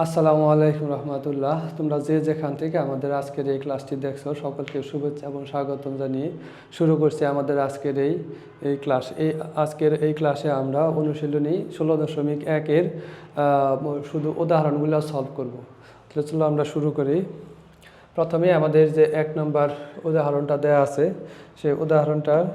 আসসালামু আলাইকুম রহমতুল্লাহ। তোমরা যে যেখান থেকে আমাদের আজকের এই ক্লাসটি দেখছো সকলকে শুভেচ্ছা এবং স্বাগতম জানিয়ে শুরু করছি আমাদের আজকের এই ক্লাস। আজকের এই ক্লাসে আমরা অনুশীলনী 16.1-এর শুধু উদাহরণগুলো সলভ করব। তাহলে চলো আমরা শুরু করি। প্রথমে আমাদের যে 1 নম্বর উদাহরণটা দেওয়া আছে সেই উদাহরণটার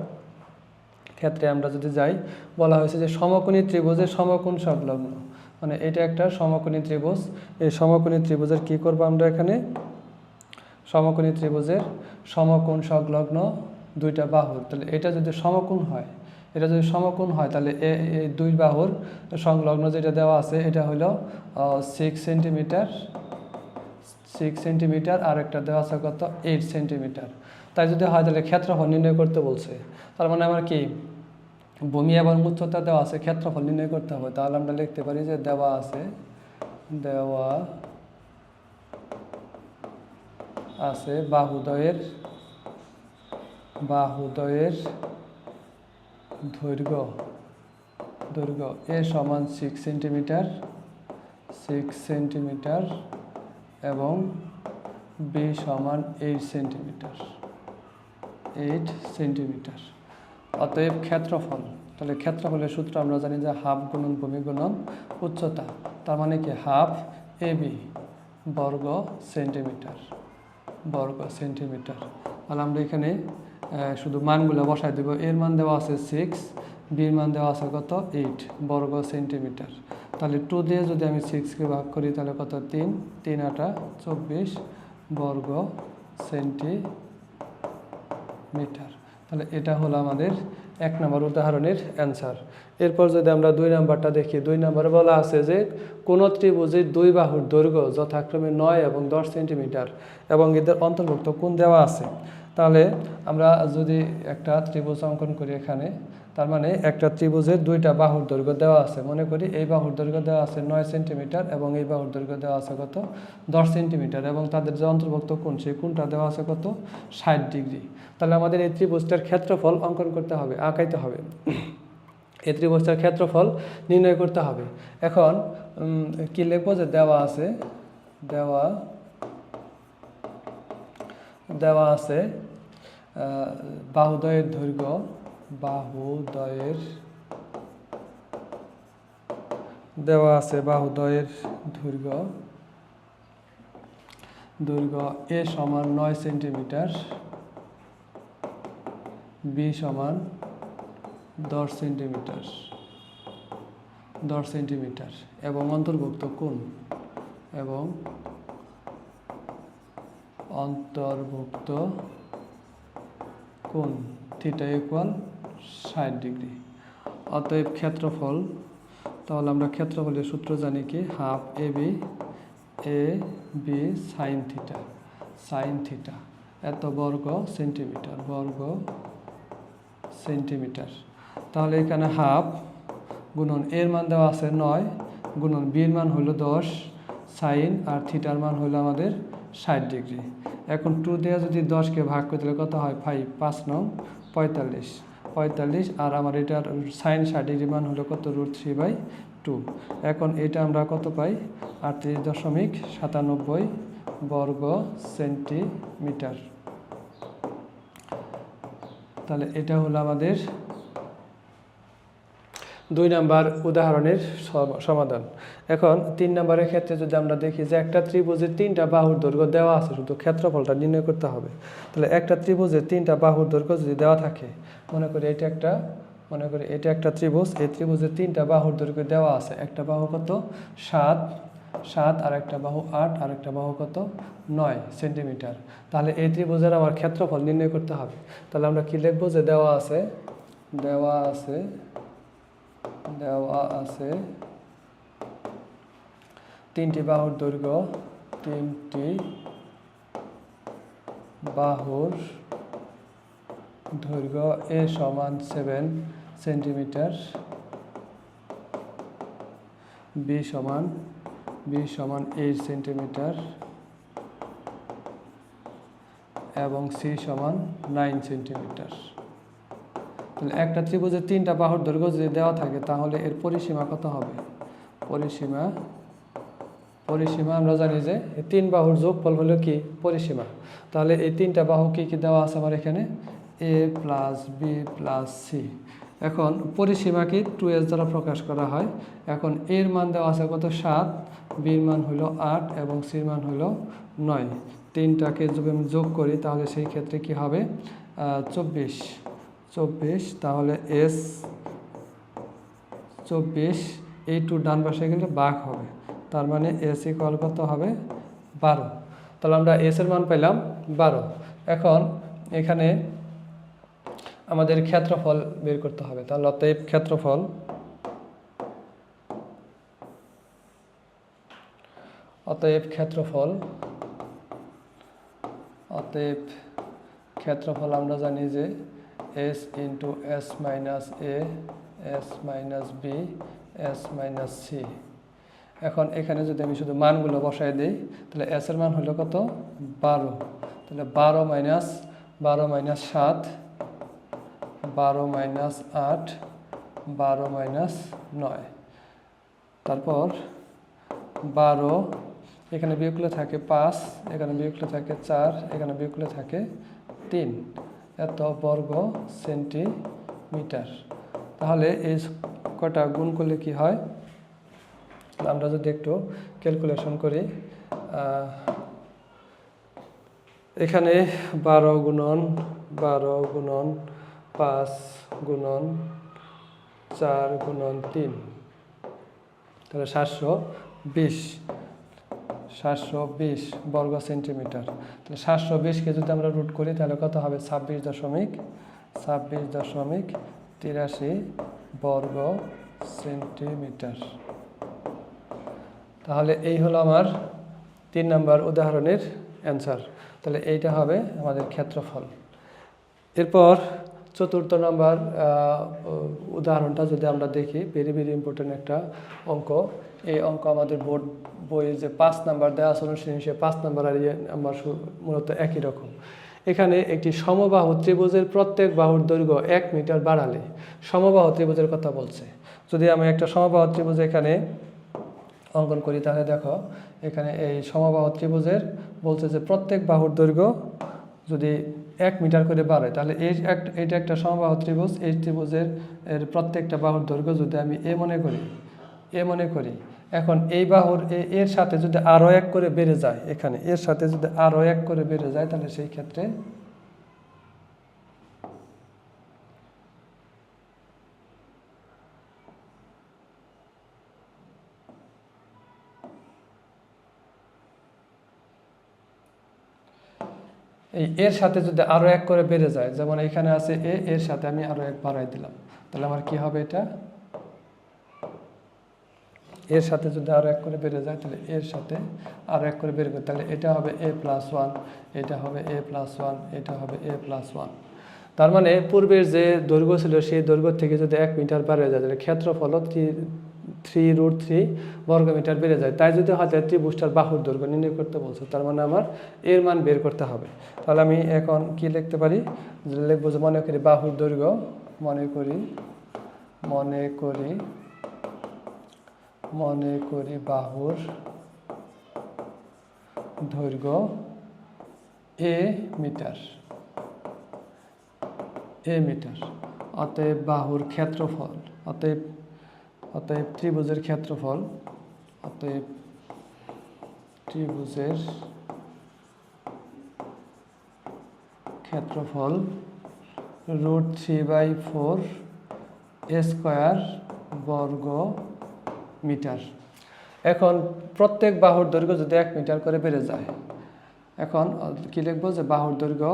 ক্ষেত্রে আমরা যদি যাই, বলা হয়েছে যে সমকোণী ত্রিভুজের সমকোণ সংলগ্ন, মানে এটা একটা সমকোণী ত্রিভুজ। এই সমকোণী ত্রিভুজের কি করব আমরা এখানে, সমকোণী ত্রিভুজের সমকোণ সংলগ্ন দুইটা বাহু। তাহলে এটা যদি সমকোণ হয় তাহলে এই দুই বাহুর সংলগ্ন যেটা দেওয়া আছে এটা হলো 6 সেন্টিমিটার আর একটা দেওয়া আছে কত 8 সেন্টিমিটার। তাই যদি হয় তাহলে ক্ষেত্রফল নির্ণয় করতে বলছে। তার মানে আমার কি ভূমি এবং উচ্চতা দেওয়া আছে, ক্ষেত্রফল নির্ণয় করতে হবে। তাহলে আমরা লিখতে পারি যে দেওয়া আছে বাহুদ্বয়ের দৈর্ঘ্য এ সমান 6 সেন্টিমিটার এবং বি সমান 8 সেন্টিমিটার। অতএব ক্ষেত্রফল, তাহলে ক্ষেত্রফলের সূত্র আমরা জানি যে হাফ গুণন ভূমি গুণন উচ্চতা। তার মানে কি হাফ এবি বর্গ সেন্টিমিটার। তাহলে আমরা এখানে শুধু মানগুলো বসাই দেব। এর মান দেওয়া আছে 6, বির মান দেওয়া আছে কত 8 বর্গ সেন্টিমিটার। তাহলে 2 দিয়ে যদি আমি 6কে ভাগ করি তাহলে কত 3, 3 8 24 বর্গ সেন্টিমিটার। তাহলে এটা হলো আমাদের 1 নম্বর উদাহরণের অ্যান্সার। এরপর যদি আমরা 2 নম্বরটা দেখি, 2 নম্বরে বলা আছে যে কোন ত্রিভুজের দুই বাহুর দৈর্ঘ্য যথাক্রমে 9 এবং 10 সেন্টিমিটার এবং এদের অন্তর্ভুক্ত কোণ দেওয়া আছে। তাহলে আমরা যদি একটা ত্রিভুজ অঙ্কন করি এখানে, তার মানে একটা ত্রিভুজের দুইটা বাহুর দৈর্ঘ্য দেওয়া আছে। মনে করি এই বাহুর দৈর্ঘ্য দেওয়া আছে 9 সেন্টিমিটার এবং এই বাহুর দৈর্ঘ্য দেওয়া আছে কত 10 সেন্টিমিটার এবং তাদের যে অন্তর্ভুক্ত কোণ সেই কোণটা দেওয়া আছে কত 60 ডিগ্রি। তাহলে আমাদের এই ত্রিভুজটার ক্ষেত্রফল অঙ্কন করতে হবে, আঁকাইতে হবে। এই ত্রিভুজটার ক্ষেত্রফল নির্ণয় করতে হবে। এখন কি লিখবো, যে দেওয়া আছে বাহুদ্বয়ের দৈর্ঘ্য দৈর্ঘ্য এ সমান 9 সেন্টিমিটার, বি সমান 10 সেন্টিমিটার এবং অন্তর্ভুক্ত কোণ থিটা ইকুয়াল 60 ডিগ্রি। অতএব ক্ষেত্রফল, তাহলে আমরা ক্ষেত্রফলের সূত্র জানি কি half A B sine theta এত বর্গ সেন্টিমিটার। তাহলে এখানে হাফ গুণন এর মান দেওয়া আছে 9 গুণন বির মান হলো 10 সাইন আর থিটার মান হলো আমাদের 60 ডিগ্রি। এখন 2 দিয়ে যদি 10কে ভাগ করতে কত হয় 5, 5 9 45 আর আমার এটার সাইন 60 ডিগ্রি মান হলো কত √3/2। এখন এটা আমরা কত পাই 38.97 বর্গ সেন্টিমিটার। তাহলে এটা হলো আমাদের 2 নম্বর উদাহরণের সমাধান। এখন 3 নম্বরের ক্ষেত্রে যদি আমরা দেখি যে একটা ত্রিভুজের 3টা বাহুর দৈর্ঘ্য দেওয়া আছে, শুধু ক্ষেত্রফলটা নির্ণয় করতে হবে। তাহলে একটা ত্রিভুজের 3টা বাহুর দৈর্ঘ্য যদি দেওয়া থাকে, মনে করি এটা একটা ত্রিভুজ, এই ত্রিভুজের 3টা বাহুর দৈর্ঘ্য দেওয়া আছে। একটা বাহু কত 7 আর একটা বাহু 8 আর একটা বাহু কত 9 সেন্টিমিটার। তাহলে এই ত্রিভুজের আমার ক্ষেত্রফল নির্ণয় করতে হবে। তাহলে আমরা কি লিখবো, যে দেওয়া আছে 3টি বাহুর দৈর্ঘ্য এ সমান 7 সেন্টিমিটার, বি সমান 8 সেন্টিমিটার এবং সি সমান 9 সেন্টিমিটার। তাহলে একটা ত্রিভুজের 3টা বাহুর দৈর্ঘ্য যদি দেওয়া থাকে তাহলে এর পরিসীমা কত হবে, পরিসীমা আমরা জানি যে এই 3 বাহুর যোগফল হলো কি পরিসীমা। তাহলে এই 3টা বাহু কি দেওয়া আছে আমার এখানে a plus B plus C. এখন পরিসীমাকে 2s দ্বারা প্রকাশ করা হয়। এখন এর মান দেওয়া আছে কত 7, বির মান হলো 8 এবং সির মান হলো 9। 3টাকে যদি আমি যোগ করি তাহলে সেই ক্ষেত্রে কি হবে 24। তাহলে s 24, এই 2 ডান পাশে গেলে ভাগ হবে, তার মানে s ইকুয়াল কত হবে 12। তাহলে আমরা s এর মান পেলাম 12। এখন এখানে আমাদের ক্ষেত্রফল বের করতে হবে। তাহলে অতএব ক্ষেত্রফল আমরা জানি যে s into s minus a s minus b s minus c। এখন এখানে যদি আমি শুধু মানগুলো বসাই দিই তাহলে s এর মান হলো কত 12। তাহলে 12 মাইনাস 7, 12 মাইনাস 8, 12 মাইনাস 9, তারপর 12, এখানে বিয়োগগুলো থাকে 5, এখানে বিয়োগগুলো থাকে 4, এখানে বিয়োগগুলো থাকে 3, এত বর্গ সেন্টিমিটার। তাহলে এই কটা গুণ করলে কি হয়, আমরা যদি একটু ক্যালকুলেশন করি, এখানে 12 গুণন 5 গুণন 4 গুণন 3, তাহলে 720 বর্গ সেন্টিমিটার। তাহলে 720কে যদি আমরা রুট করি তাহলে কত হবে 26.83 বর্গ সেন্টিমিটার। তাহলে এই হলো আমার 3 নম্বর উদাহরণের অ্যান্সার। তাহলে এইটা হবে আমাদের ক্ষেত্রফল। এরপর 4র্থ নম্বর উদাহরণটা যদি আমরা দেখি, ভেরি ভেরি ইম্পর্টেন্ট একটা অঙ্ক। এই অঙ্ক আমাদের বোর্ড বইয়ে যে 5 নাম্বার দেওয়া আছে অনুশীলনী, সে 5 নাম্বার আর নাম্বার মূলত একই রকম। এখানে একটি সমবাহু ত্রিভুজের প্রত্যেক বাহুর দৈর্ঘ্য 1 মিটার বাড়ালে, সমবাহু ত্রিভুজের কথা বলছে। যদি আমি একটা সমবাহু ত্রিভুজ এখানে অঙ্কন করি তাহলে দেখো এখানে এই সমবাহু ত্রিভুজের বলছে যে প্রত্যেক বাহুর দৈর্ঘ্য যদি 1 মিটার করে বাড়ায়, তাহলে এইটা একটা সমবাহু ত্রিভুজ। এই ত্রিভুজের প্রত্যেকটা বাহুর দৈর্ঘ্য যদি আমি এ মনে করি, এখন এই বাহুর এর সাথে যদি আরও 1 করে বেড়ে যায়, এখানে এর সাথে যদি আরও 1 করে বেড়ে যায়, তাহলে সেই ক্ষেত্রে এর সাথে যদি আরও 1 করে বেড়ে যায়, যেমন এখানে আছে এর সাথে আমি আরও 1 বাড়াই দিলাম, তাহলে আমার কি হবে, এটা এর সাথে যদি আরও 1 করে বেড়ে যায়, তাহলে এর সাথে আরও 1 করে বেড়ে, তাহলে এটা হবে a+1, এটা হবে a+1, এটা হবে a+1। তার মানে পূর্বের যে দৈর্ঘ্য ছিল সেই দৈর্ঘ্য থেকে যদি 1 মিটার বাড়ে যায়, তাহলে ক্ষেত্রফল 3√3 বর্গমিটার বেড়ে যায়। তাই যদি হয় ত্রিভুজটার বাহুর দৈর্ঘ্য নির্ণয় করতে বলছে, তার মানে আমার এর মান বের করতে হবে। তাহলে আমি এখন কি লিখতে পারি, লিখবো যে মনে করি বাহুর দৈর্ঘ্য, মনে করি বাহুর দৈর্ঘ্য a মিটার। অতএব বাহুর ক্ষেত্রফল, অতএব ত্রিভুজের ক্ষেত্রফল, √3/4 স্কয়ার বর্গ মিটার। এখন প্রত্যেক বাহুর দৈর্ঘ্য যদি 1 মিটার করে বেড়ে যায়, এখন কি লিখবো যে বাহুর দৈর্ঘ্য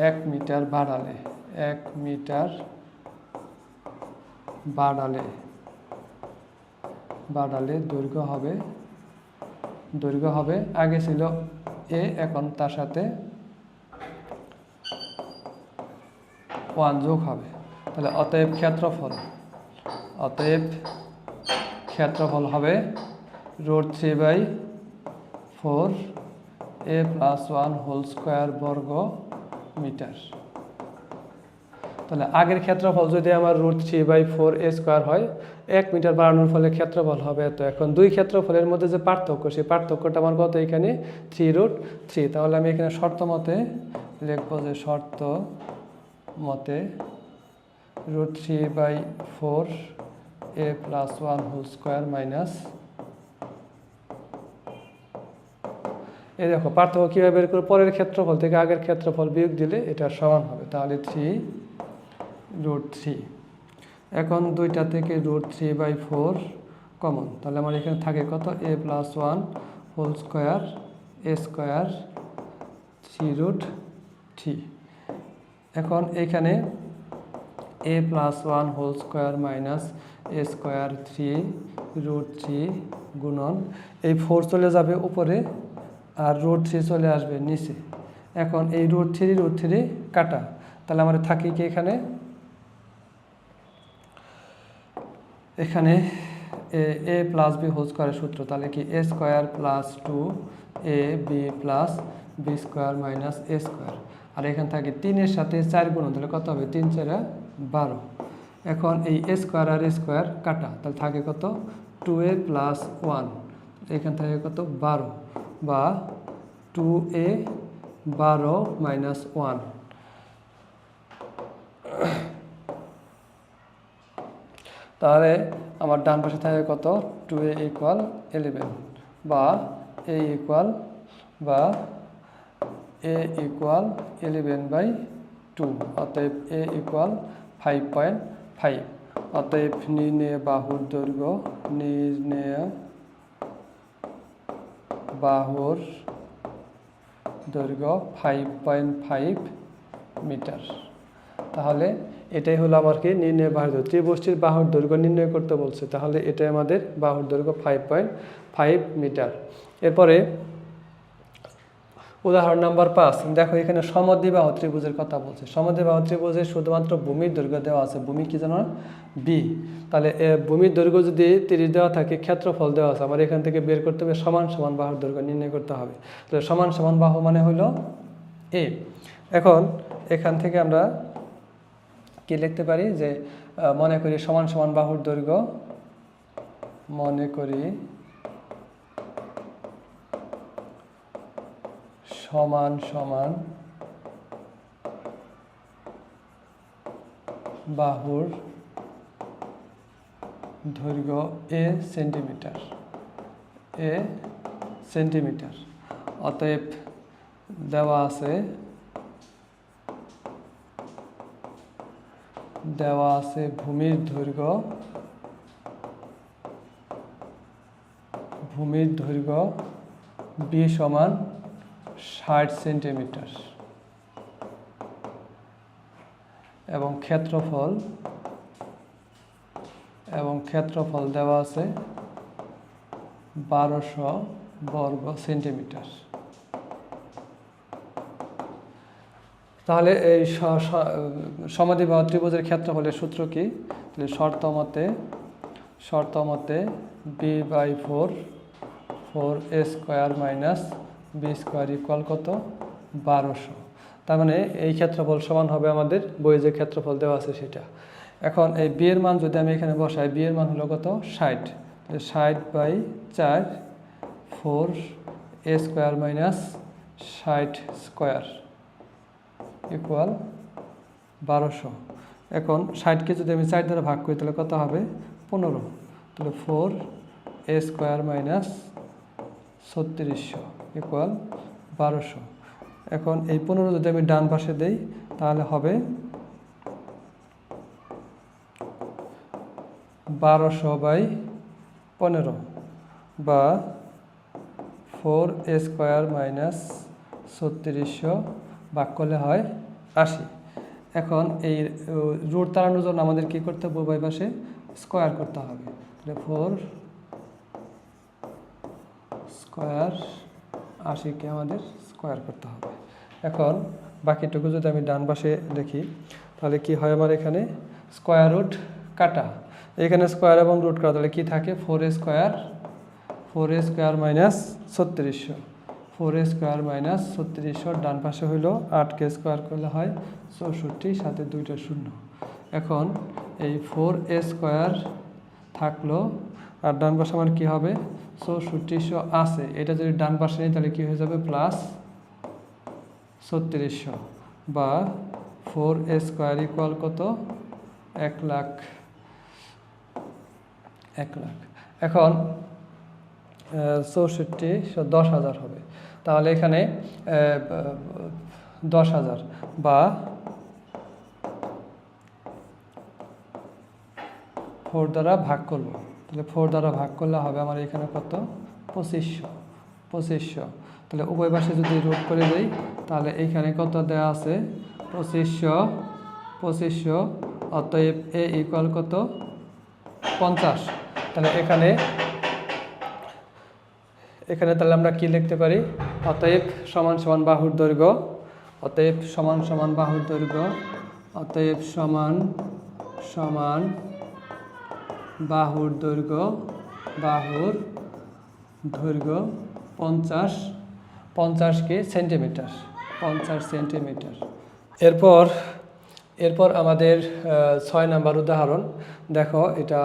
1 মিটার বাড়ালে দৈর্ঘ্য হবে আগে ছিল a, এখন তার সাথে 1 যোগ হবে। তাহলে অতএব ক্ষেত্রফল হবে √3/4 a+1 হোল স্কয়ার বর্গ মিটার। তাহলে আগের ক্ষেত্রফল যদি আমার √3/4a² হয়, 1 মিটার বাড়ানোর ফলে ক্ষেত্রফল হবে এত। এখন দুই ক্ষেত্রফলের মধ্যে যে পার্থক্য, সেই পার্থক্যটা আমার কত এখানে 3√3। তাহলে আমি এখানে শর্ত মতে লিখবো যে শর্ত মতে √3/4a+1² মাইনাস, এই দেখো পার্থক্য কীভাবে বের করে, পরের ক্ষেত্রফল থেকে আগের ক্ষেত্রফল বিয়োগ দিলে এটা সমান হবে। তাহলে 3√3। এখন দুইটা থেকে √3/4 কমন, তাহলে আমার এখানে থাকে কত a+1² a², 3√3। এখন এখানে a+1² মাইনাস a² 3√3 গুণন, এই 4 চলে যাবে উপরে আর √3 চলে আসবে নিচে। এখন এই √3 কাটা, তাহলে আমার থাকে কি এখানে a + b² সূত্র, তাহলে কি a² + 2ab + b² minus a²। আর এখানে থাকে 3 এর সাথে 4 গুণন, তাহলে কত হবে 3 × 4 = 12। এখন এই a² আর a² কাটা, তাহলে থাকে কত 2a + 1, এখানে থাকে কত 12 বা 2a 12 - 1। তাহলে আমার ডান পাশে থাকে কত 2a = 11 বা a = 11/2, অতএব a = 5.5। অতএব নির্ণেয় বাহুর দৈর্ঘ্য 5.5 মিটার। তাহলে এটাই হলো আমার কি নির্ণয় বাহুর দৈর্ঘ্য। ত্রিভুজটির বাহুর দৈর্ঘ্য নির্ণয় করতে বলছে, তাহলে এটাই আমাদের বাহুর দৈর্ঘ্য 5.5 মিটার। এরপরে উদাহরণ নাম্বার 5, দেখো এখানে সমদ্বিবাহু ত্রিভুজের কথা বলছে। সমদ্বিবাহু ত্রিভুজের শুধুমাত্র ভূমির দৈর্ঘ্য দেওয়া আছে, ভূমি কি জানো b। তাহলে ভূমির দৈর্ঘ্য যদি 30 দেওয়া থাকে, ক্ষেত্রফল দেওয়া আছে, আমার এখান থেকে বের করতে হবে সমান সমান বাহুর দৈর্ঘ্য নির্ণয় করতে হবে। তাহলে সমান সমান বাহু মানে হলো a। এখন এখান থেকে আমরা কি লিখতে পারি যে মনে করি সমান সমান বাহুর দৈর্ঘ্য, মনে করি সমান সমান বাহুর দৈর্ঘ্য a সেন্টিমিটার। অতএব দেওয়া আছে ভূমির দৈর্ঘ্য b = 60 সেন্টিমিটার এবং ক্ষেত্রফল দেওয়া আছে 1200 বর্গ সেন্টিমিটার। তাহলে এই সমদ্বিবাহু ত্রিভুজের ক্ষেত্রফলের সূত্র কি? তাহলে শর্ত মতে b/4 4a² minus b² equal কত 1200। তার মানে এই ক্ষেত্রফল সমান হবে আমাদের বইয়ে যে ক্ষেত্রফল দেওয়া আছে সেটা। এখন এই b এর মান যদি আমি এখানে বসাই, b এর মান হলো কত 60, 60/4 4a² মাইনাস 60² ইকুয়াল 1200। এখন 60কে যদি আমি 4 দ্বারা ভাগ করি তাহলে কত হবে 15। তাহলে 4a² মাইনাস 3600 ইকুয়াল 1200। এখন এই 15 যদি আমি ডান পাশে দেই তাহলে হবে 1200/15 বা 4a² মাইনাস 3600 ভাগ করলে হয় 80। এখন এই রুট তাড়ানোর জন্য আমাদের কি করতে হবে, উভয় পাশে স্কোয়ার করতে হবে। তাহলে 4² 80কে আমাদের স্কোয়ার করতে হবে। এখন বাকিটুকু যদি আমি ডান পাশে লিখি তাহলে কি হয়, আমার এখানে স্কোয়ার রুট কাটা, এখানে স্কোয়ার এবং রুট কাটা, তাহলে কি থাকে 4a² মাইনাস 3600 4a² মাইনাস 3600, ডান পাশে হইল 8k² করলে হয় 64, সাথে 2টা শূন্য। এখন এই 4a² থাকলো, আর ডান পাশে আমার কী হবে 6400 আছে, এটা যদি ডান পাশে নেই তাহলে কী হয়ে যাবে প্লাস 3600, বা 4a² ইকুয়াল কত 1 লাখ। এখন 64 10,000 হবে, তাহলে এখানে 10,000 বা 4 দ্বারা ভাগ করব, তাহলে 4 দ্বারা ভাগ করলে হবে আমার এখানে কত 2500। তাহলে উভয় পাশে যদি রুট করে দেই তাহলে এইখানে কত দেওয়া আছে 2500, অতএব এ ইকুয়াল কত 50। তাহলে এখানে তাহলে আমরা কি লিখতে পারি, অতএব সমান সমান বাহুর দৈর্ঘ্য, অতএব সমান সমান বাহুর দৈর্ঘ্য, অতএব সমান সমান বাহুর দৈর্ঘ্য, বাহুর দৈর্ঘ্য 50 কি সেন্টিমিটার, 50 সেন্টিমিটার। এরপর আমাদের 6 নম্বর উদাহরণ দেখো, এটা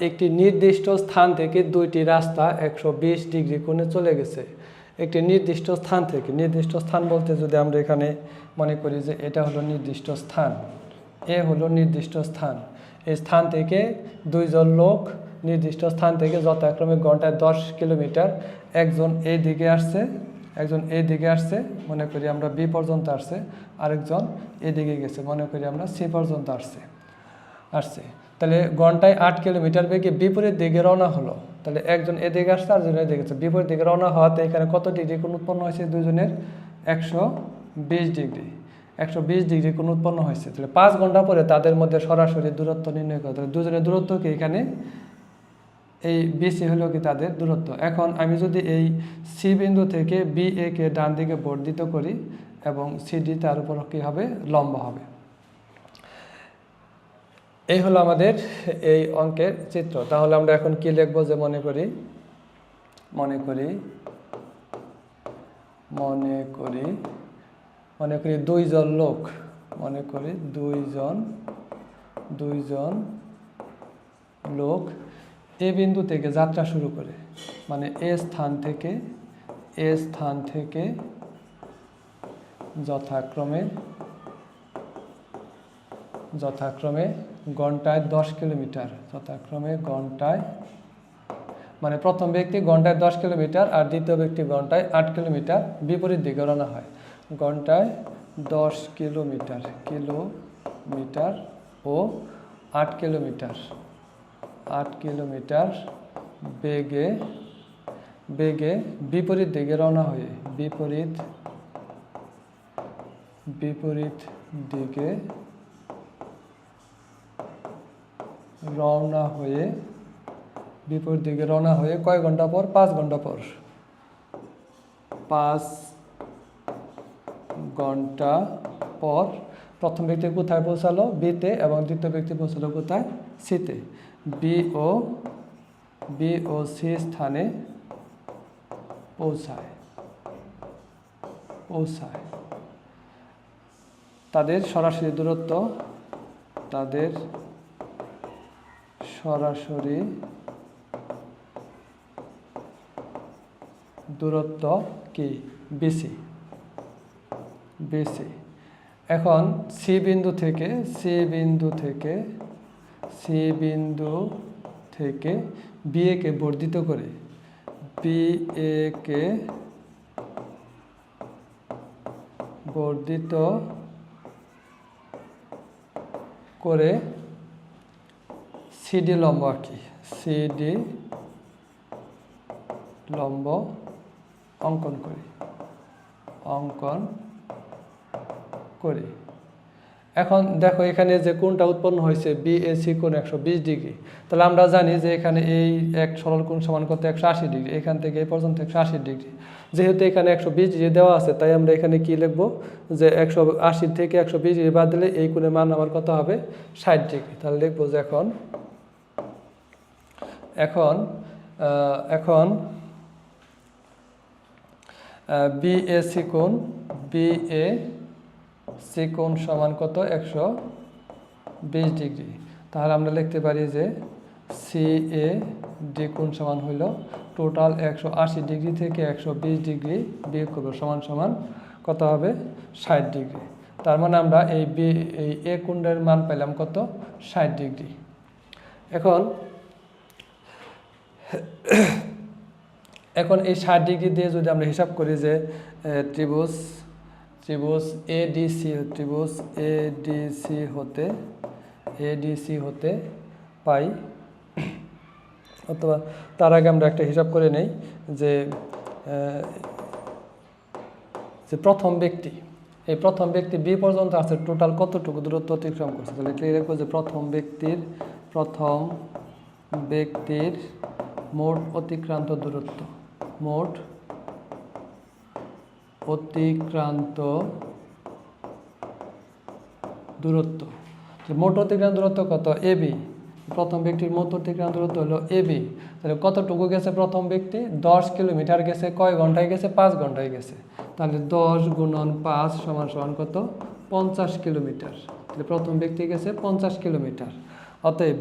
একটি নির্দিষ্ট স্থান থেকে দুইটি রাস্তা 120 ডিগ্রি কোণে চলে গেছে। একটি নির্দিষ্ট স্থান থেকে, নির্দিষ্ট স্থান বলতে যদি আমরা এখানে মনে করি যে এটা হলো নির্দিষ্ট স্থান, এ হলো নির্দিষ্ট স্থান, এই স্থান থেকে দুইজন লোক নির্দিষ্ট স্থান থেকে যথাক্রমে ঘন্টায় 10 কিলোমিটার, একজন এই দিকে আসছে, মনে করি আমরা বি পর্যন্ত আসছে, আরেকজন এদিকে গেছে, মনে করি আমরা সি পর্যন্ত আসছে। তাহলে ঘন্টায় 8 কিলোমিটার বেগে বিপরীত দিকে রওনা হলো। তাহলে একজন এদিকে আসছে, আরেকজন এদিকে গেছে, বিপরীত দিকে রওনা হওয়াতে এখানে কত ডিগ্রি কোণ উৎপন্ন হয়েছে দুইজনের 120 ডিগ্রি, 120 ডিগ্রি কোণ উৎপন্ন হয়েছে। তাহলে 5 ঘন্টা পরে তাদের মধ্যে সরাসরি দূরত্ব নির্ণয় করতে হবে। দুজনের দূরত্ব কি এখানে এই বিসি হলো কি তাদের দূরত্ব। এখন আমি যদি এই সি বিন্দু থেকে বি এ কে ডান দিকে বর্ধিত করি এবং সিডি তার উপর কি হবে লম্ব হবে। এই হলো আমাদের এই অঙ্কের চিত্র। তাহলে আমরা এখন কি লিখবো, যে মনে করি দুইজন লোক, মনে করি দুইজন লোক এ বিন্দু থেকে যাত্রা শুরু করে, মানে এ স্থান থেকে যথাক্রমে ঘন্টায় 10 কিলোমিটার, মানে প্রথম ব্যক্তি ঘন্টায় 10 কিলোমিটার আর দ্বিতীয় ব্যক্তি ঘন্টায় 8 কিলোমিটার বিপরীত দিকে রওনা হয়। ঘন্টায় 10 কিলোমিটার ও 8 কিলোমিটার বেগে বিপরীত দিকে রওনা হয়ে বিপরীত দিকে রওনা হয়ে কয় ঘন্টা পর 5 ঘন্টা পর 5 ঘন্টা পর প্রথম ব্যক্তি কোথায় পৌঁছালো বিতে এবং দ্বিতীয় ব্যক্তি পৌঁছালো কোথায় সিতে। বি ও সি স্থানে পৌঁছায়। তাদের সরাসরি দূরত্ব কি বিসি। এখন সি বিন্দু থেকে বি এ কে বর্ধিত করে সিডি লম্ব আঁকি, অঙ্কন করি। এখন দেখো এখানে যে কোণটা উৎপন্ন হয়েছে বিএসি কোণ 120 ডিগ্রি। তাহলে আমরা জানি যে এখানে এই এক সরল কোণ সমান কত 180 ডিগ্রি, এখান থেকে এই পর্যন্ত 180 ডিগ্রি। যেহেতু এখানে 120 ডিগ্রি দেওয়া আছে তাই আমরা এখানে কি লিখব, যে 180 থেকে 120 ডিগ্রি বাদ দিলে এই কোণের মান আমার কত হবে 60 ডিগ্রি। তাহলে লিখবো যে এখন বিএসি কোণ, বিএসি কোণ সমান কত? 120 ডিগ্রি। তাহলে আমরা লিখতে পারি যে সিএডি কোণ সমান হইল টোটাল 180 ডিগ্রি থেকে 120 ডিগ্রি বিয়োগ করব সমান সমান কত হবে? 60 ডিগ্রি। তার মানে আমরা এই এ কোণের মান পেলাম কত? 60 ডিগ্রি। এখন এই 60 ডিগ্রি দিয়ে যদি আমরা হিসাব করি যে ত্রিভুজ এডিসি হতে পাই, অথবা তার আগে আমরা একটা হিসাব করে নেই যে প্রথম ব্যক্তি, এই প্রথম ব্যক্তি বি পর্যন্ত আছে, টোটাল কতটুকু দূরত্ব অতিক্রম করছে। তাহলে ক্লিয়ার লিখবো যে প্রথম ব্যক্তির মোট অতিক্রান্ত দূরত্ব, মোট অতিক্রান্ত দূরত্ব কত? এবি। প্রথম ব্যক্তির মোট অতিক্রান্ত দূরত্ব হলো এবি। তাহলে কতটুকু গেছে প্রথম ব্যক্তি? 10 কিলোমিটার গেছে। কয় ঘন্টায় গেছে? 5 ঘন্টায় গেছে। তাহলে 10 গুণন 5 সমান সমান কত? 50 কিলোমিটার। তাহলে প্রথম ব্যক্তি গেছে 50 কিলোমিটার। অতএব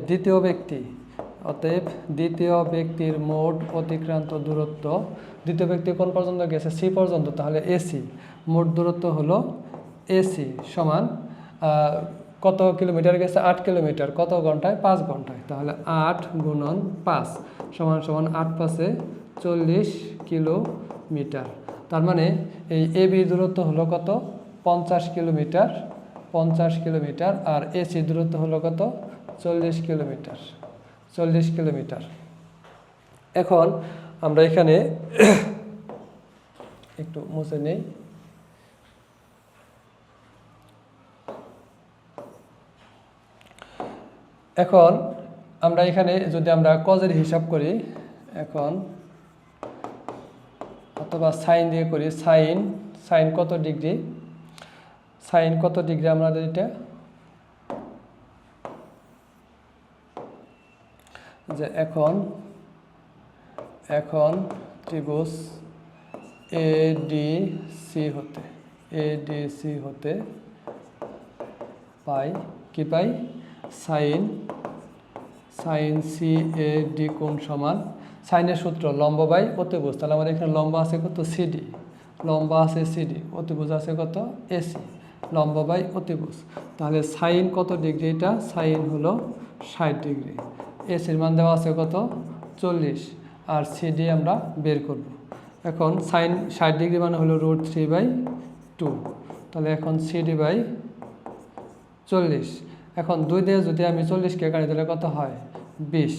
দ্বিতীয় ব্যক্তির মোট অতিক্রান্ত দূরত্ব, দ্বিতীয় ব্যক্তি কোন পর্যন্ত গেছে? সি পর্যন্ত। তাহলে এসি, মোট দূরত্ব হলো এসি সমান কত কিলোমিটার গেছে? 8 কিলোমিটার। কত ঘন্টায়? 5 ঘন্টায়। তাহলে 8 গুণন 5 সমান সমান 8 5 40 কিলোমিটার। তার মানে এই এবি দূরত্ব হলো কত? 50 কিলোমিটার। আর এসি দূরত্ব হলো কত? 40 কিলোমিটার। এখন আমরা এখানে একটু মুছে নেই। এখন আমরা এখানে যদি আমরা কজের হিসাব করি এখন, অথবা সাইন দিয়ে করি, সাইন কত ডিগ্রি? আমাদের এটা যে এখন ত্রিভুজ এডিসি হতে পাই সাইন সিএডি কোণ সমান, সাইনের সূত্র লম্ব বাই অতিভুজ। তাহলে আমাদের এখানে লম্ব আছে কত? সিডি, অতিভুজ আছে কত? এসি, লম্ব বাই অতিভুজ। তাহলে সাইন কত ডিগ্রি? এটা সাইন হলো 60 ডিগ্রি। এসির মান দেওয়া আছে কত? 40, আর সিডি আমরা বের করব। এখন সাইন 60 ডিগ্রি মানে হলো √3/2। তাহলে এখন সিডি বাই 40। এখন 2 দিয়ে যদি আমি 40কে কাটি তাহলে কত হয়? 20।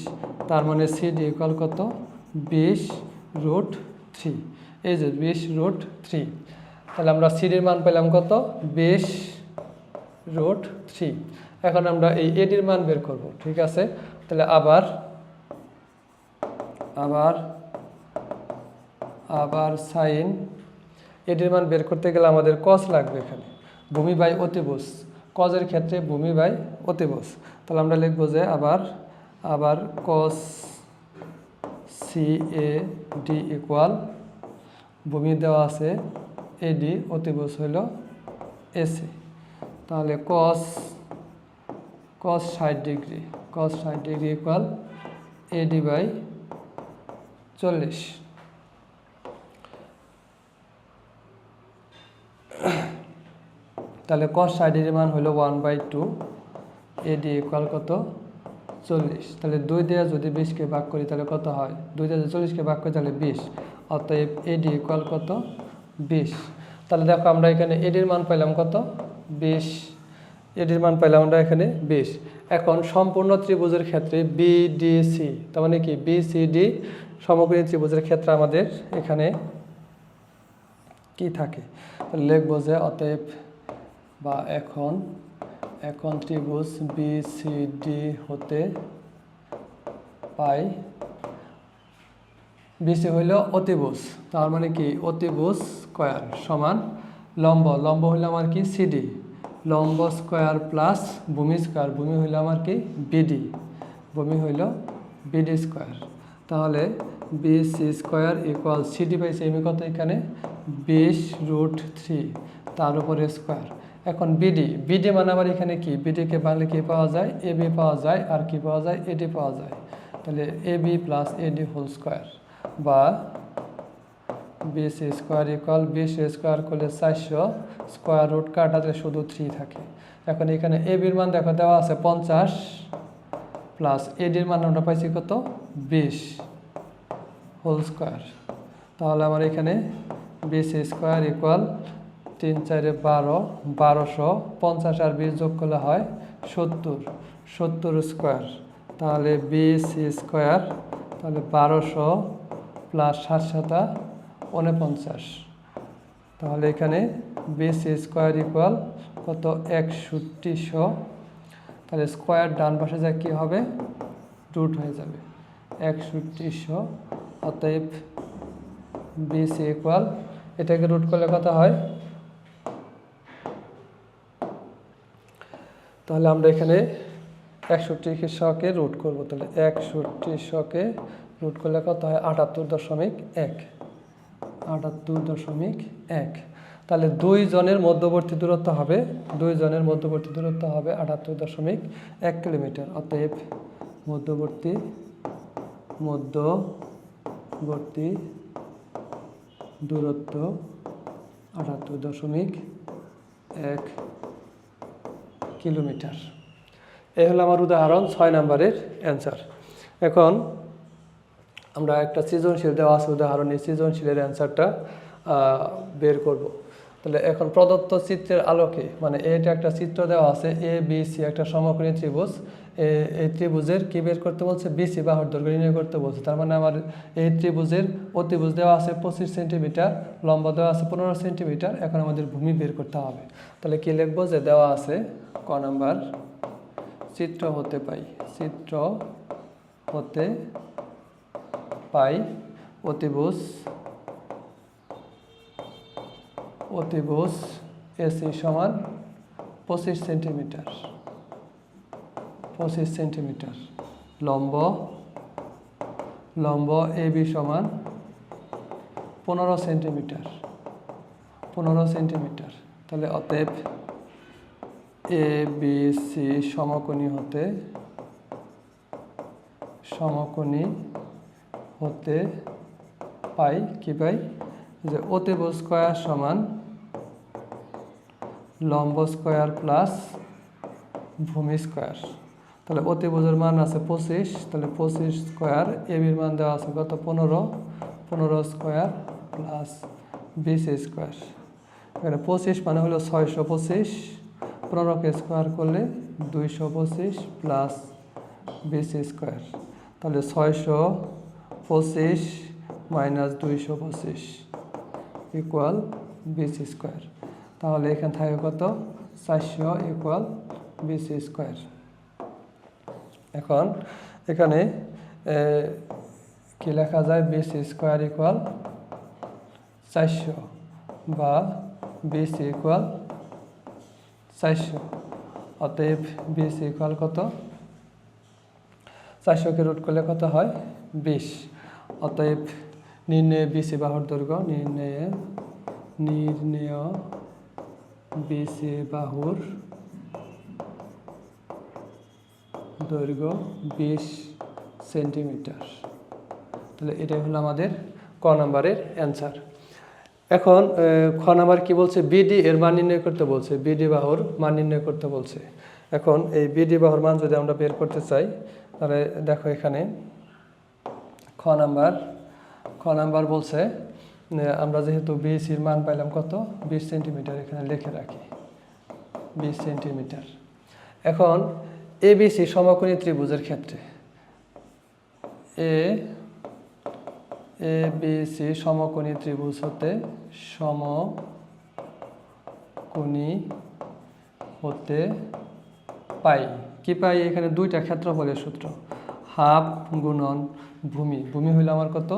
তার মানে সিডি ইকুয়াল কত? 20√3। এই যে 20√3। তাহলে আমরা সিডির মান পেলাম কত? 20√3। এখন আমরা এই এডির মান বের করব। ঠিক আছে, তাহলে আবার সাইন এডির মান বের করতে গেলে আমাদের কস লাগবে এখানে, ভূমি বাই অতিভুজ। কজের ক্ষেত্রে ভূমি বাই অতিভুজ। তাহলে আমরা লিখব যে আবার কস সিএডি ইকুয়াল, ভূমি দেওয়া আছে এডি, অতিভুজ হইল এসি। তাহলে কস 60 ডিগ্রি ইকুয়াল এডি বাই 40। তাহলে cos 60 ডিগ্রির মান হলো 1/2, এডি ইকুয়াল কত? 40। তাহলে 2 দিয়ে যদি 20কে ভাগ করি তাহলে কত হয়? 2 দিয়ে যদি 40কে ভাগ করি তাহলে 20। অতএব এডি ইকুয়াল কত? 20। তাহলে দেখো আমরা এখানে এডির মান পাইলাম কত? 20। এডির মান পাইলাম আমরা এখানে 20। এখন সম্পূর্ণ ত্রিভুজের ক্ষেত্রে বিডিসি, তার মানে কি বিসিডি সমকোণী ত্রিভুজের ক্ষেত্রে আমাদের এখানে কি থাকে? লিখবো যে অতএব বা এখন ত্রিভুজ বিসিডি হতে পাই, বিসি হইল অতিভুজ, তার মানে কি অতিভুজ স্কয়ার সমান লম্ব হইল আমার কি? সিডি, লম্ব স্কয়ার প্লাস ভূমি স্কয়ার, ভূমি হইল আমার কি? বিডি, ভূমি হইল বিডি স্কয়ার। তাহলে BC² equal CD by semi কত এখানে 20√3 তার উপরে স্কোয়ার। এখন বিডি মানে আবার এখানে কি, বিডিকে বাংলা কি পাওয়া যায়, AB পাওয়া যায়, আর কি পাওয়া যায়, AD পাওয়া যায়। তাহলে AB প্লাস AD হোল স্কোয়ার বা BC² ইকুয়াল 20 করলে 400 স্কোয়ার রুট কাটাতে শুধু 3 থাকে। এখন এখানে ABর মান দেখো দেওয়া আছে 50 প্লাস ADর মান আমরা পাইছি কত 20 হোল স্কোয়ার। তাহলে আমার এখানে BC² ইকুয়াল 3 4 12 1200, 50 আর 20 যোগ করলে হয় 70 স্কোয়ার। তাহলে BC² তাহলে 1200 প্লাস 7 7 49। তাহলে এখানে BC² ইকুয়াল কত 6100। তাহলে স্কোয়ার ডান পাশে যা কি হবে রুট হয়ে যাবে 6100। অতএব BC ইকুয়াল এটাকে রুট করলে কত হয়, তাহলে আমরা এখানে 6100কে রুট করব। তাহলে 6100কে রুট করলে কত হয় 78.1। তাহলে 2 জনের মধ্যবর্তী দূরত্ব হবে 78.1 কিলোমিটার। অতএব মধ্যবর্তী দূরত্ব 78.1 কিলোমিটার। এই হলো আমার উদাহরণ 6 নম্বরের অ্যান্সার। এখন আমরা একটা সৃজনশীল দেওয়া আছে উদাহরণ, এই সৃজনশীলের অ্যান্সারটা বের করব। তাহলে এখন প্রদত্ত চিত্রের আলোকে, মানে এটা একটা চিত্র দেওয়া আছে ABC একটা সমকোণী ত্রিভুজ, এই ত্রিভুজের কি বের করতে বলছে, BC বাহুর দৈর্ঘ্য নির্ণয় করতে বলছে। তার মানে আমার এই ত্রিভুজের অতিভুজ দেওয়া আছে 25 সেন্টিমিটার, লম্ব দেওয়া আছে 15 সেন্টিমিটার। এখন আমাদের ভূমি বের করতে হবে। তাহলে কি লিখবো, যে দেওয়া আছে ক নাম্বার, চিত্র হতে পাই অতিভুজ AC সমান 25 সেন্টিমিটার, লম্ব AB সমান 15 সেন্টিমিটার। তাহলে অতএব ABC সমকোণী হতে পাই কি পাই, যে অতিভুজ স্কয়ার সমান লম্ব স্কয়ার প্লাস ভূমি স্কয়ার। তাহলে অতিভুজের মান আছে 25, তাহলে 25 স্কয়ার, এবির মান দেওয়া আছে কত 15 স্কয়ার প্লাস 20 স্কয়ার। এখানে 25 মানে হলো 625, 15কে স্কয়ার করলে 225 প্লাস 20 স্কয়ার। তাহলে 625 মাইনাস 225 ইকুয়াল 20 স্কয়ার। তাহলে এখানে থাকে কত 400 ইকুয়াল 20 স্কয়ার। এখন এখানে কি লেখা যায়, 20 স্কয়ার ইকুয়াল 400 বা 20 ইকুয়াল 400। অতএব 20 ইকুয়াল কত, 400কে রুট করলে কত হয় 20। অতএব নির্ণয় BC বাহুর দৈর্ঘ্য, নির্ণয় BC বাহুর দৈর্ঘ্য 20 সেন্টিমিটার। তাহলে এটাই হলো আমাদের ক নাম্বারের অ্যান্সার। এখন খ নাম্বার কি বলছে, BD এর মান নির্ণয় করতে বলছে, BD বাহুর মান নির্ণয় করতে বলছে। এখন এই BD বাহুর মান যদি আমরা বের করতে চাই, তাহলে দেখো এখানে খ নাম্বার বলছে আমরা যেহেতু BCর মান পাইলাম কত 20 সেন্টিমিটার, এখানে লিখে রাখি 20 সেন্টিমিটার। এখন ABC সমকোণী ত্রিভুজের ক্ষেত্রে ABC সমকোণী ত্রিভুজ হতে পাই কি পাই, এখানে দুইটা ক্ষেত্রফলের সূত্র, হাফ গুণন ভূমি হইল আমার কত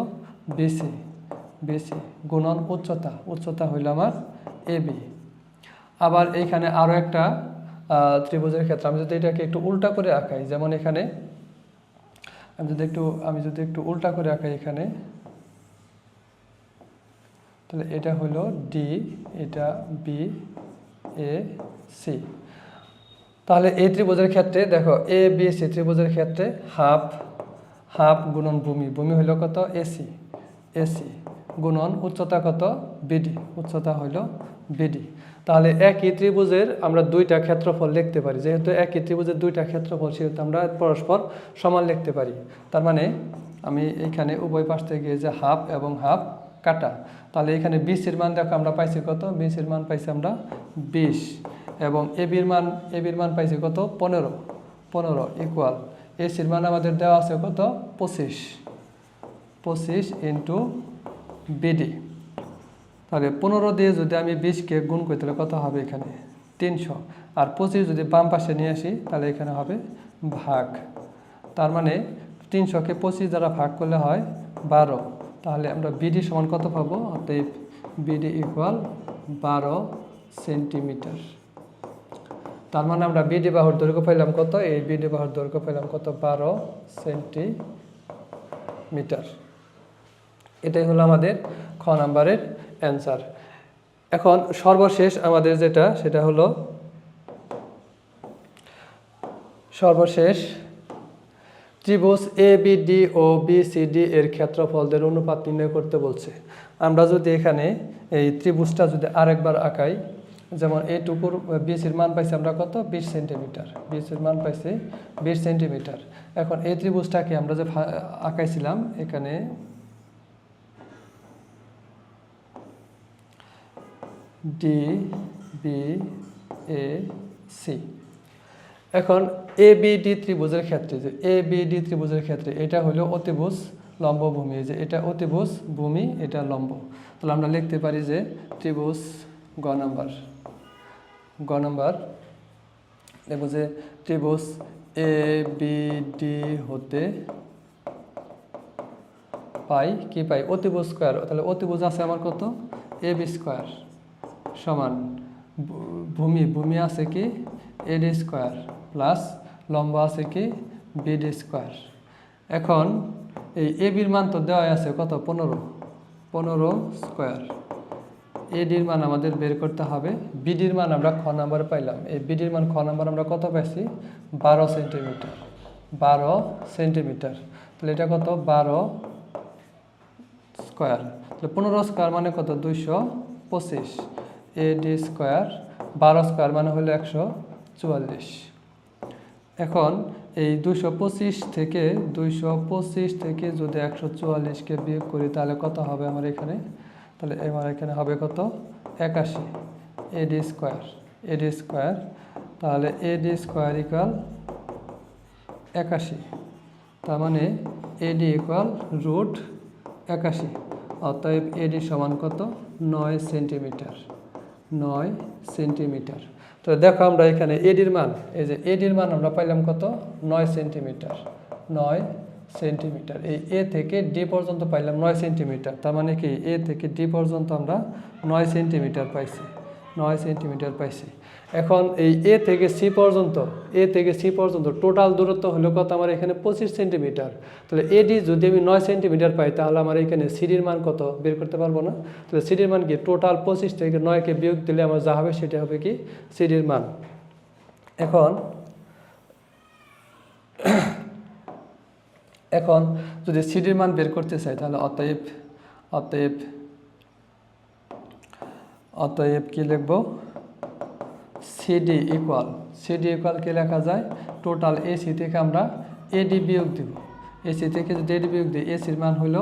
BC গুণন উচ্চতা হইল আমার AB। আবার এইখানে আরো একটা ত্রিভুজের ক্ষেত্রে আমি যদি এটাকে একটু উল্টা করে আঁকাই, যেমন এখানে আমি যদি একটু উল্টা করে আঁকাই এখানে, তাহলে এটা হলো ডি, এটা বি, এ, সি। তাহলে এই ত্রিভুজের ক্ষেত্রে দেখো এ বি সি ত্রিভুজের ক্ষেত্রে হাফ হাফ গুণন ভূমি, ভূমি হইল কত এসি, এসি গুণন উচ্চতা কত বিডি, উচ্চতা হইল বিডি। তাহলে একই ত্রিভুজের আমরা দুইটা ক্ষেত্রফল লিখতে পারি, যেহেতু একই ত্রিভুজের দুইটা ক্ষেত্রফল সেহেতু আমরা পরস্পর সমান লিখতে পারি। তার মানে আমি এইখানে উভয় পাশ থেকে যে হাফ এবং হাফ কাটা, তাহলে এখানে বিসির মান দেখো আমরা পাইছি কত, বিসির মান পাইছি আমরা 20 এবং এবির মান পাইছি কত 15, 15 ইকুয়াল এসির মান আমাদের দেওয়া আছে কত 25 ইন্টু বিডি। তাহলে 15 দিয়ে যদি আমি 20কে গুণ করি তাহলে কত হবে এখানে 300, আর 25 যদি বাম পাশে নিয়ে আসি তাহলে এখানে হবে ভাগ। তার মানে 300কে 25 দ্বারা ভাগ করলে হয় 12, তাহলে আমরা বিডি সমান কত পাবো, অতএব বিডি ইকুয়াল 12 সেন্টিমিটার। তার মানে আমরা বিডি বাহুর দৈর্ঘ্য পাইলাম কত, এই বিডি বাহুর দৈর্ঘ্য পাইলাম কত 12 সেন্টিমিটার। এটাই হলো আমাদের খ নাম্বারের অ্যান্সার। এখন সর্বশেষ আমাদের যেটা সেটা হলো সর্বশেষ ত্রিভুজ A B D O B C D এর ক্ষেত্রফলদের অনুপাত নির্ণয় করতে বলছে। আমরা যদি এখানে এই ত্রিভুজটা যদি আরেকবার আঁকাই, যেমন এইটুকুর বিসির মান পাইছি আমরা কত 20 সেন্টিমিটার, বিসির মান পাইছি 20 সেন্টিমিটার। এখন এই ত্রিভুজটাকে আমরা যে আঁকাইছিলাম এখানে ডি বি এ সি, এখন এ বি ডি ত্রিভুজের ক্ষেত্রে যে এ বি ডি ত্রিভুজের ক্ষেত্রে এটা হলো অতিভুজ লম্ব ভূমি, যে এটা অতিভুজ ভূমি এটা লম্ব। তাহলে আমরা লিখতে পারি যে ত্রিভুজ গ নাম্বার দেখব যে ত্রিভুজ এ বি ডি হতে পাই কি পাই অতিভুজ স্কয়ার। তাহলে অতিভুজ আছে আমার কত এ বি স্কয়ার সমান ভূমি আছে কি এডি স্কয়ার প্লাস লম্ব আছে কি বিডি স্কয়ার। এখন এই এ বির মান তো দেওয়া আছে কত 15 স্কয়ার, এডির মান আমাদের বের করতে হবে। বিডির মান আমরা খ নাম্বার পাইলাম, এই বিডির মান খ নাম্বার আমরা কত পাইছি 12 সেন্টিমিটার, 12 সেন্টিমিটার। তাহলে এটা কত 12 স্কয়ার, তাহলে 15 স্কয়ার মানে কত 225, এডি স্কয়ার 12 স্কয়ার মানে হলো 144। এখন এই 225 থেকে যদি 144কে বিয়োগ করি তাহলে কত হবে আমার এখানে, তাহলে আমার এখানে হবে কত 81 এডি স্কয়ার, তাহলে এডি স্কয়ার ইকুয়াল 81, তার মানে এডি ইকুয়াল √81, অতএব এডি সমান কত 9 সেন্টিমিটার। তো দেখো আমরা এখানে এডির মান, এই যে এডির মান আমরা পাইলাম কত 9 সেন্টিমিটার। এই এ থেকে ডি পর্যন্ত পাইলাম 9 সেন্টিমিটার, তার মানে কি এ থেকে ডি পর্যন্ত আমরা 9 সেন্টিমিটার পাইছি। এখন এই এ থেকে সি পর্যন্ত টোটাল দূরত্ব হলো কত আমার এখানে 25 সেন্টিমিটার। তাহলে এডি যদি আমি 9 সেন্টিমিটার পাই তাহলে আমার এখানে সিডির মান কত বের করতে পারবো না। তাহলে সিডির মান কি টোটাল 25 থেকে 9কে বিয়োগ দিলে আমার যা হবে সেটা হবে কি সিডির মান। এখন যদি সিডির মান বের করতে চাই তাহলে অতএব কি লিখব, সিডি ইকুয়াল কি লেখা যায় টোটাল এসি থেকে আমরা এডি বিয়োগ দিব, এসি থেকে যদি এডি বিয়োগ দিই এসির মান হলো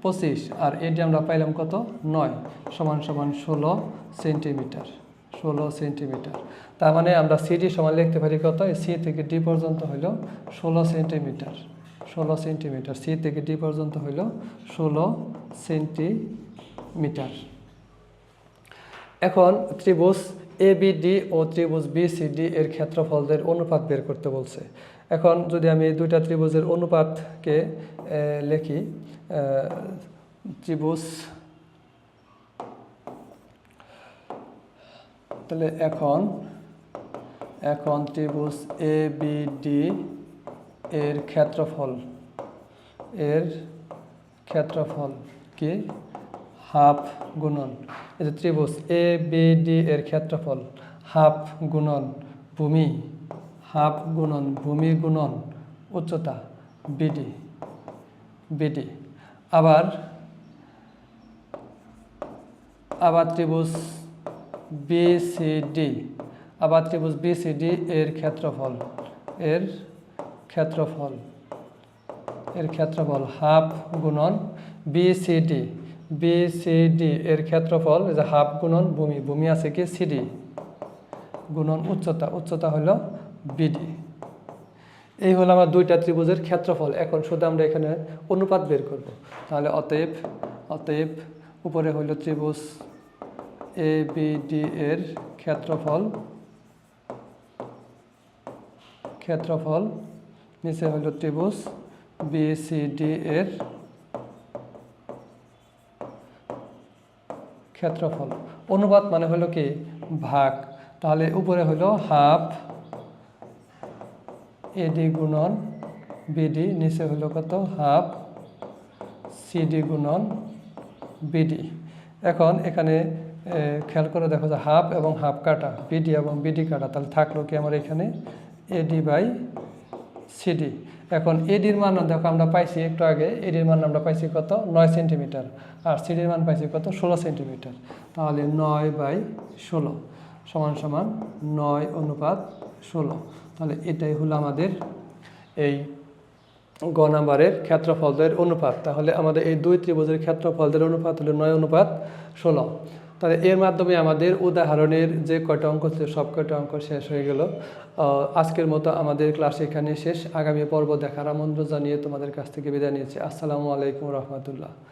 25 আর এডি আমরা পাইলাম কত 9 সমান 16 সেন্টিমিটার। তার মানে আমরা সিডি সমান লিখতে পারি কত, সি থেকে ডি পর্যন্ত হলো 16 সেন্টিমিটার, সি থেকে ডি পর্যন্ত হলো 16 সেন্টিমিটার। এখন ত্রিভুজ এবিডি ও ত্রিভুজ বিসিডি এর ক্ষেত্রফলদের অনুপাত বের করতে বলছে। এখন যদি আমি দুইটা ত্রিভুজের অনুপাতকে লিখি, ত্রিভুজ তাহলে এখন ত্রিভুজ এবিডি এর ক্ষেত্রফল এর ক্ষেত্রফল কি হাফ গুণন এই যে ত্রিভুজ এ বি ডি এর ক্ষেত্রফল হাফ গুণন ভূমি হাফ গুণন ভূমি গুণন উচ্চতা বিডি বিডি আবার ত্রিভুজ বিসিডি আবার ত্রিভুজ বিসিডি এর ক্ষেত্রফল হাফ গুণন বিসিডি এর ক্ষেত্রফল যে হাফ গুণন ভূমি আছে কি সিডি গুণন উচ্চতা হলো বিডি। এই হলো আমার দুইটা ত্রিভুজের ক্ষেত্রফল। এখন শুধু আমরা এখানে অনুপাত বের করব। তাহলে অতএব উপরে হলো ত্রিভুজ এ বি ডি এর ক্ষেত্রফল নিচে হলো ত্রিভুজ বি সি ডি এর ক্ষেত্রফল। অনুপাত মানে হলো কি ভাগ। তাহলে উপরে হলো হাফ এডি গুণন বিডি নিচে হলো কত হাফ সিডি গুণন বিডি। এখন এখানে খেয়াল করে দেখো যে হাফ এবং হাফ কাটা বিডি এবং বিডি কাটা তাহলে থাকলো কি আমার এখানে এডি বাই সিডি। এখন এডির মান দেখো আমরা পাইছি একটু আগে এডির মান আমরা পাইছি কত 9 সেন্টিমিটার আর সিডির মান পাইছি কত 16 সেন্টিমিটার। তাহলে 9/16 সমান 9:16। তাহলে এটাই হলো আমাদের এই গ নাম্বারের ক্ষেত্রফলদের অনুপাত। তাহলে আমাদের এই দুই ত্রিভুজের ক্ষেত্রফলদের অনুপাত হলো 9:16। তাহলে এর মাধ্যমে আমাদের উদাহরণের যে কয়টা অঙ্ক ছিল সব কয়টা অঙ্ক শেষ হয়ে গেল। আজকের মতো আমাদের ক্লাস এখানে শেষ। আগামী পর্ব দেখার আমন্ত্রণ জানিয়ে তোমাদের কাছ থেকে বিদায় নিয়েছি। আসসালামু আলাইকুম রহমতুল্লাহ।